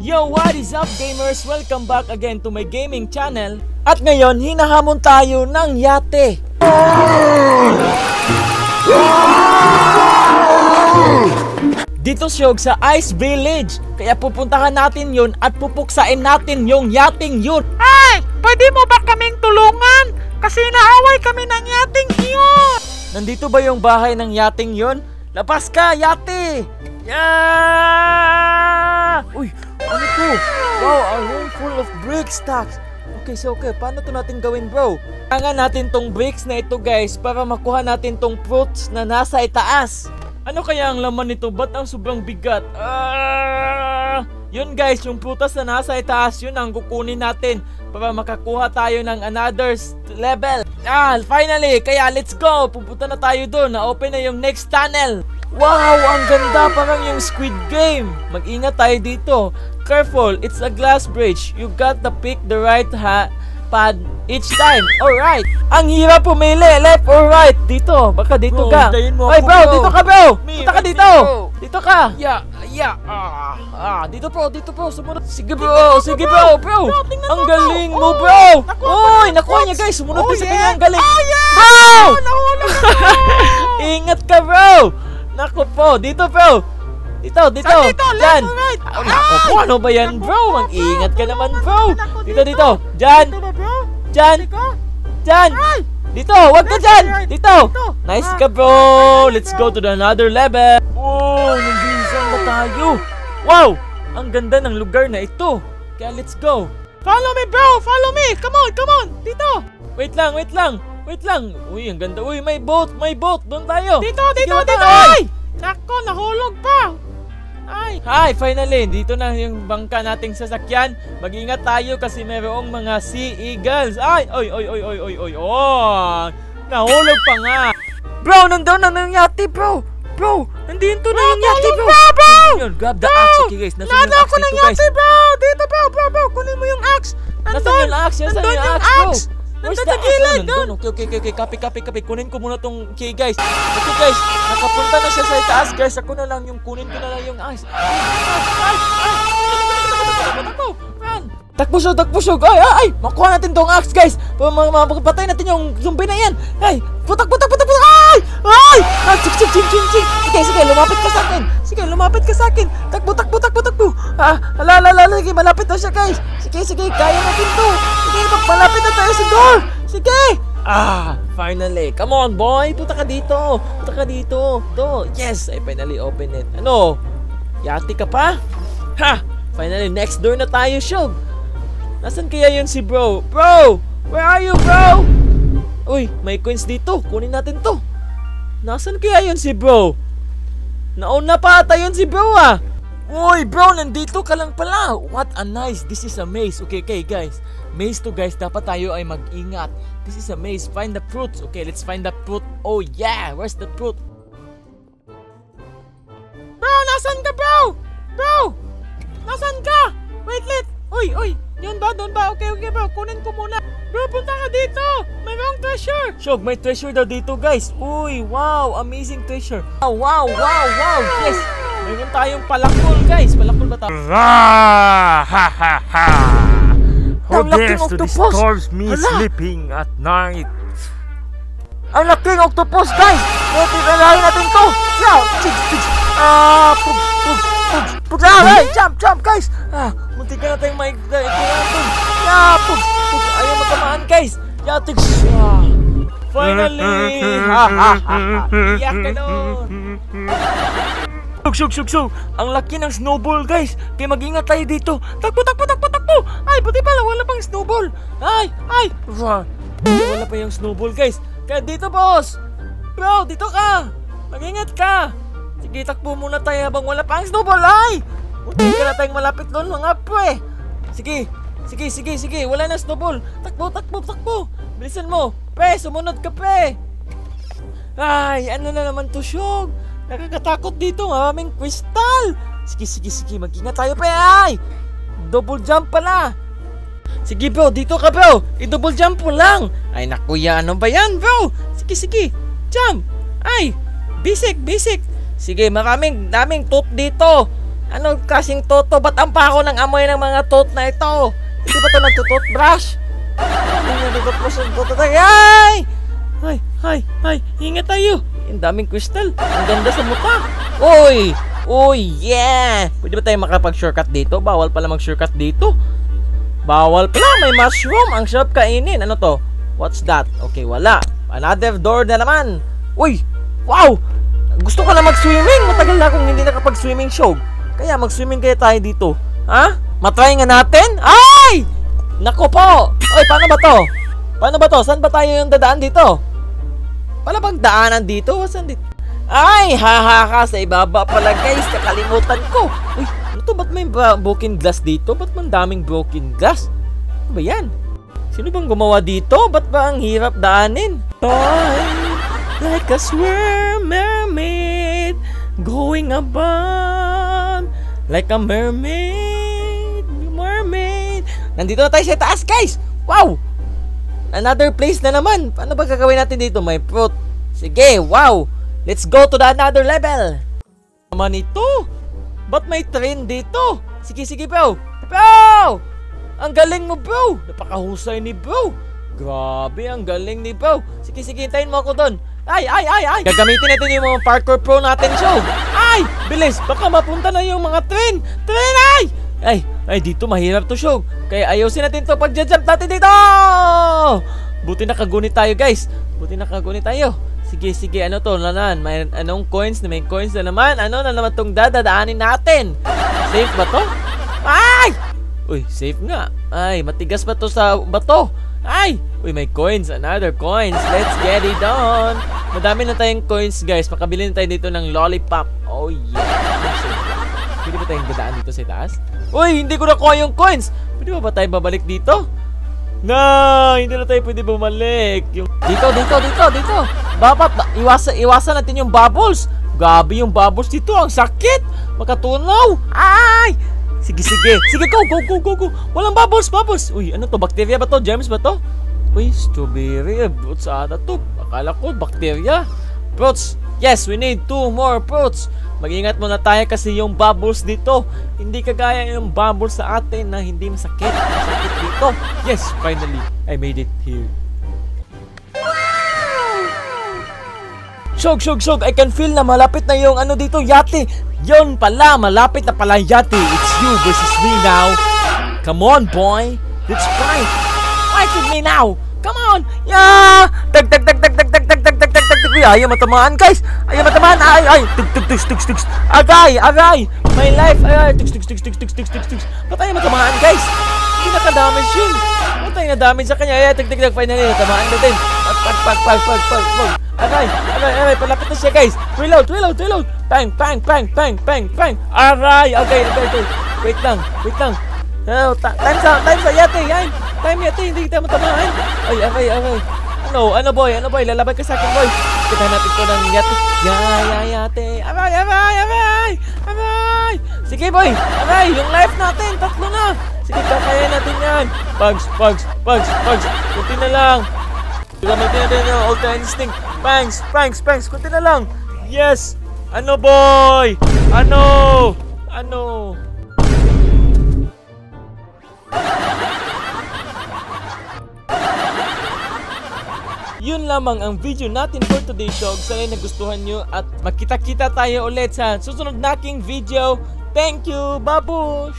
Yo, what is up gamers? Welcome back again to my gaming channel. At ngayon, hinahamon tayo ng yate. Dito siyog sa Ice Village. Kaya pupuntahan natin yun at pupuksain natin yung yating yun. Ay! Pwede mo ba kaming tulungan? Kasi naaway kami ng yating yun. Nandito ba yung bahay ng yating yun? Labas ka, yate! Yeah! Uy, ano to? Wow, a room full of brick stacks. Okay, paano to natin gawin, bro? Kailangan natin tong bricks na ito, guys, para makuha natin tong fruits na nasa itaas. Ano kaya ang laman nito? Ba't ang sobrang bigat? Yun, guys, yung prutas na nasa itaas, yun ang kukunin natin para makakuha tayo ng another level. Finally! Kaya let's go! Pupunta na tayo doon. Na-open na yung next tunnel. Wow! Ang ganda! Parang yung Squid Game. Mag-ingat tayo dito. Careful! It's a glass bridge. You got to pick the right pad each time. Alright! Ang hirap pumili. Left or right? Dito. Baka dito ka. Oy, bro! Dito ka, bro! Punta ka dito! Dito ka! Dito bro! Sumunod. Sige bro! Bro! Ang galing mo, bro! Uy! Nakuha niya, guys! Sumunod din sa kanya. Ang galing! Bro! Ingat ka, bro! Naku po! Dito, bro! Dito! Diyan! Naku po! Ano ba yan, bro? Mag-ingat ka naman, bro! Dito! Diyan! Dito! Wag ka dyan! Dito! Nice ka, bro! Let's go to the another level! Oh! Nandun ba tayo? Wow! Ang ganda ng lugar na ito! Kaya let's go! Follow me, bro! Follow me! Come on! Dito! Wait lang! Uy, ang ganda! Uy, may boat! Doon tayo! Dito! Ay! Nako, nahulog pa! Hi! Finally! Dito na yung bangka nating sasakyan. Mag-ingat tayo kasi mayroong mga sea eagles. Oy! Nahulog pa nga! Bro! Nandun na yung yate, bro! Nandito na yung yate, bro! Yun, grab the axe, okay guys. Nasaan yung axe dito, guys? Dito, bro! Kunin mo yung axe! Nasaan yung axe? Nasaan yung axe, bro? Where's the axe? Nandun. Okay. Copy. Kunin ko muna tong key, guys. Okay, guys. Nakapunta na siya sa itaas, guys. Kunin ko na lang yung axe. Takbo siya. Ay! Makuha natin tong axe, guys. Mapapatay natin yung zombie na yan. Ay! Putak! Ay! Sige, lumapit ka sa akin. Takbo. Sige, malapit na siya, guys. Sige, kaya natin to. Sige, malapit na tayo sa door. Sige! Finally. Come on, boy. Punta ka dito. To. Yes, I finally opened it. Ano? Yati ka pa? Finally, next door na tayo, Shog. Nasaan kaya yun si bro? Bro! Where are you, bro? Uy, may coins dito. Kunin natin to. Nasaan kaya yun si bro? Nauna pa ata yun si bro, Uy, bro, nandito ka lang pala. What a nice. This is a maze. Okay, guys. Maze to, guys. Dapat tayo ay mag-ingat. This is a maze. Find the fruits. Okay, let's find the fruit. Oh, yeah. Where's the fruit? Bro, nasan ka, bro? Nasan ka? Wait. Uy. Doon ba? Okay, bro. Kunin ko muna. Bro, punta ka dito. Mayroong treasure. Shog, may treasure daw dito, guys. Uy, wow. Amazing treasure. Wow. Yes. Mayroon tayong palakol, guys. Palakol ba tayo? Who dares to disturb me sleeping at night? Ang laking octopus, guys. Tinalahin natin to. Jump, guys. Munti ka na tayong ayaw matamaan, guys. Finally. Iyak ka doon. Shug. Ang laki ng snowball, guys. Kaya mag-ingat tayo dito. Takbo. Ay, buti pala wala pang snowball. Ay. Wala pa yung snowball, guys. Kaya dito, boss. Bro, dito ka. Mag-ingat ka. Sige, takbo muna tayo habang wala pang snowball. Ay! Munti ka na tayong malapit doon, mga pre. Sige. Wala na snowball. Takbo. Bilisan mo. Pre, sumunod ka, pre. Ay, ano na naman to, Shog? Nakakatakot dito, maraming crystal. Sige. Mag-ingat tayo, pre. Ay! Double jump pala. Sige, bro. Dito ka, bro. I-double jump mo lang. Ay, nakuya. Ano ba yan, bro? Sige. Jump. Ay! Basic. Sige, daming tooth dito. Ano kasing toto? Ba't ang pako ng amoy ng mga tot na ito? Hindi ba ito nagtututbrush? Ano yung nagtututbrush ng toto tayo? Ay, ingat tayo. Ang daming crystal. Ang ganda sa mukha. Uy, yeah. Pwede ba tayo makapag-shortcut dito? Bawal pala mag-shortcut dito. Bawal pala, may mushroom. Ang sarap kainin. Ano to? What's that? Okay, wala. Another door na naman. Uy, wow. Gusto ko na mag-swimming. Matagal na akong hindi nakapag-swimming show. Kaya mag-swimming kaya tayo dito. Ha? Matry nga natin? Ay! Nako po. Oy, paano ba to? Saan ba tayo yung dadaan dito? Pala bang daanan dito? Saan dito? Ay, haha, sa ibaba pala guys. Nakalimutan ko. Uy, ano to? Ba't may broken glass dito? Ba't man daming broken glass? Ano ba yan? Sino bang gumawa dito? Ba't ba ang hirap daanin? Like a swirl mermaid going above. Like a mermaid. Nandito na tayo sa taas guys. Wow! Another place na naman. Ano ba gagawin natin dito? May fruit. Sige, wow! Let's go to the another level. Naman ito. Ba't may train dito? Sige, bro. Bro! Ang galing mo, bro. Napakahusay ni bro. Grabe, ang galing ni bro. Sige, hintayin mo ako doon. Ay. Gagamitin natin yung mga parkour pro natin show. Ay, bilis. Baka mapunta na yung mga train. Ay, dito mahirap to show. Kaya ayusin natin to pag-jump natin dito. Buti nakagunit tayo guys. Sige, ano to? May anong coins? May coins na naman. Ano na naman tong dadaanin natin? Safe ba to? Ay! Uy, safe nga. Ay, matigas ba to sa bato? Ay! Uy, may coins. Another coins. Let's get it on. Madami na tayong coins guys. Makabili na tayo dito ng lollipop. Oh yeah. Pwede ba tayong dadaan dito sa taas? Uy, hindi ko nakuha yung coins. Pwede ba tayo babalik dito? Hindi na tayo pwede bumalik. Dito. Dapat iwasan natin yung bubbles. Gabi yung bubbles dito. Ang sakit. Makatunaw. Ay! Sige, go. Walang bubbles. Uy, ano to? Bacteria ba to? Germs ba to? Uy, strawberry. Fruits ata to. Akala ko, bacteria. Fruits. Yes, we need 2 more fruits. Mag-ingat muna tayo kasi yung bubbles dito, hindi kagaya yung bubbles sa atin na hindi masakit. Masakit dito. Yes, finally, I made it here. Shog, I can feel na malapit na yung ano dito, yate. Yon pala, malapit na pala yate. It's you versus me now. Come on, boy. Let's fight. Fight with me now. Come on. Yeah. Tag. Ayaw matamaan, guys. Ay. Tug. Agay. My life. Ay. Tug. Ba't ayaw matamaan, guys? Hindi nakadamage yun. Ba't ayaw na-damage sa kanya? Ay, tug. Finally, natamaan natin. Pag. Aray. Palapit na siya, guys. Reload. Bang. Aray. Okay. Wait lang. Time's out. Yate. Yate. Hindi kita matamaan. Ay. Ano boy? Lalabay ka sa akin, boy. Kita natin ko ng yate. Yate. Aray. Sige, boy. Aray, yung life natin. 3 na. Sige, kakayain natin yan. Pugs. Kunti na lang. Gamitin natin yung Ultra Instinct. Pangs. Kunti na lang. Yes. Ano, boy? Ano? Yun lamang ang video natin for today, Shog. Sana nagustuhan nyo at makita-kita tayo ulit sa susunod nating video. Thank you, babush!